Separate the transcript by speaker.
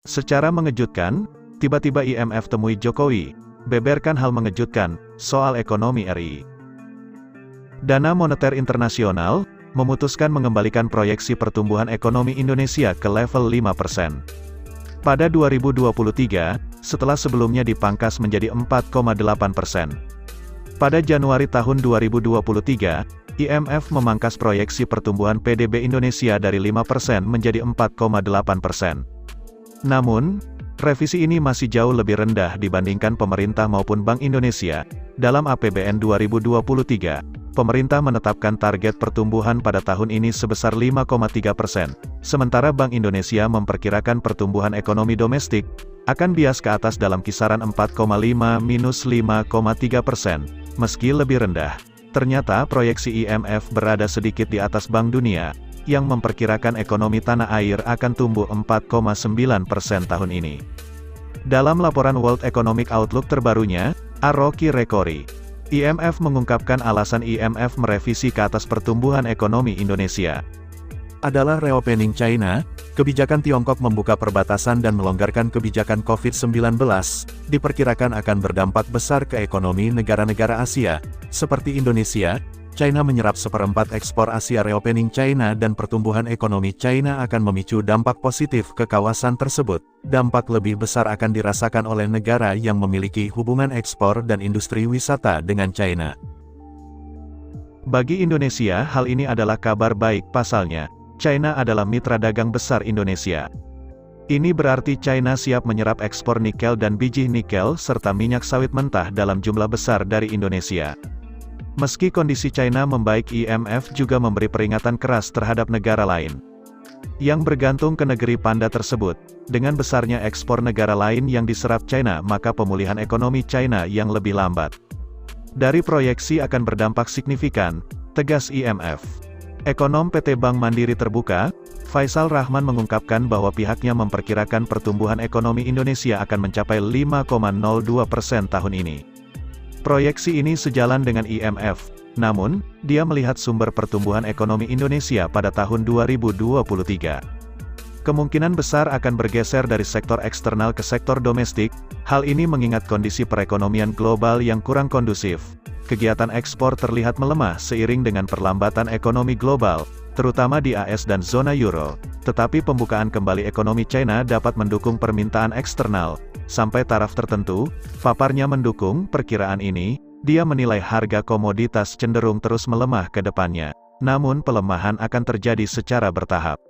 Speaker 1: Secara mengejutkan, tiba-tiba IMF temui Jokowi, beberkan hal mengejutkan soal ekonomi RI. Dana Moneter Internasional memutuskan mengembalikan proyeksi pertumbuhan ekonomi Indonesia ke level 5%. Pada 2023, setelah sebelumnya dipangkas menjadi 4,8%. Pada Januari tahun 2023, IMF memangkas proyeksi pertumbuhan PDB Indonesia dari 5% menjadi 4,8%. Namun, revisi ini masih jauh lebih rendah dibandingkan pemerintah maupun Bank Indonesia. Dalam APBN 2023, pemerintah menetapkan target pertumbuhan pada tahun ini sebesar 5,3%, sementara Bank Indonesia memperkirakan pertumbuhan ekonomi domestik akan bias ke atas dalam kisaran 4,5–5,3%. Meski lebih rendah, ternyata proyeksi IMF berada sedikit di atas Bank Dunia, yang memperkirakan ekonomi tanah air akan tumbuh 4,9% tahun ini. Dalam laporan World Economic Outlook terbarunya, Aroki Rekori, IMF mengungkapkan alasan IMF merevisi ke atas pertumbuhan ekonomi Indonesia adalah reopening China, kebijakan Tiongkok membuka perbatasan dan melonggarkan kebijakan COVID-19, diperkirakan akan berdampak besar ke ekonomi negara-negara Asia, seperti Indonesia. China menyerap seperempat ekspor Asia. Reopening China dan pertumbuhan ekonomi China akan memicu dampak positif ke kawasan tersebut. Dampak lebih besar akan dirasakan oleh negara yang memiliki hubungan ekspor dan industri wisata dengan China. Bagi Indonesia, hal ini adalah kabar baik. Pasalnya, China adalah mitra dagang besar Indonesia. Ini berarti China siap menyerap ekspor nikel dan biji nikel serta minyak sawit mentah dalam jumlah besar dari Indonesia. Meski kondisi China membaik, IMF juga memberi peringatan keras terhadap negara lain yang bergantung ke negeri panda tersebut. Dengan besarnya ekspor negara lain yang diserap China, maka pemulihan ekonomi China yang lebih lambat dari proyeksi akan berdampak signifikan, tegas IMF. Ekonom PT Bank Mandiri Terbuka, Faisal Rahman mengungkapkan bahwa pihaknya memperkirakan pertumbuhan ekonomi Indonesia akan mencapai 5,02% tahun ini. Proyeksi ini sejalan dengan IMF, namun, dia melihat sumber pertumbuhan ekonomi Indonesia pada tahun 2023 kemungkinan besar akan bergeser dari sektor eksternal ke sektor domestik. Hal ini mengingat kondisi perekonomian global yang kurang kondusif. Kegiatan ekspor terlihat melemah seiring dengan perlambatan ekonomi global, terutama di AS dan zona Euro, tetapi pembukaan kembali ekonomi China dapat mendukung permintaan eksternal. Sampai taraf tertentu, paparnya mendukung perkiraan ini. Dia menilai harga komoditas cenderung terus melemah ke depannya. Namun pelemahan akan terjadi secara bertahap.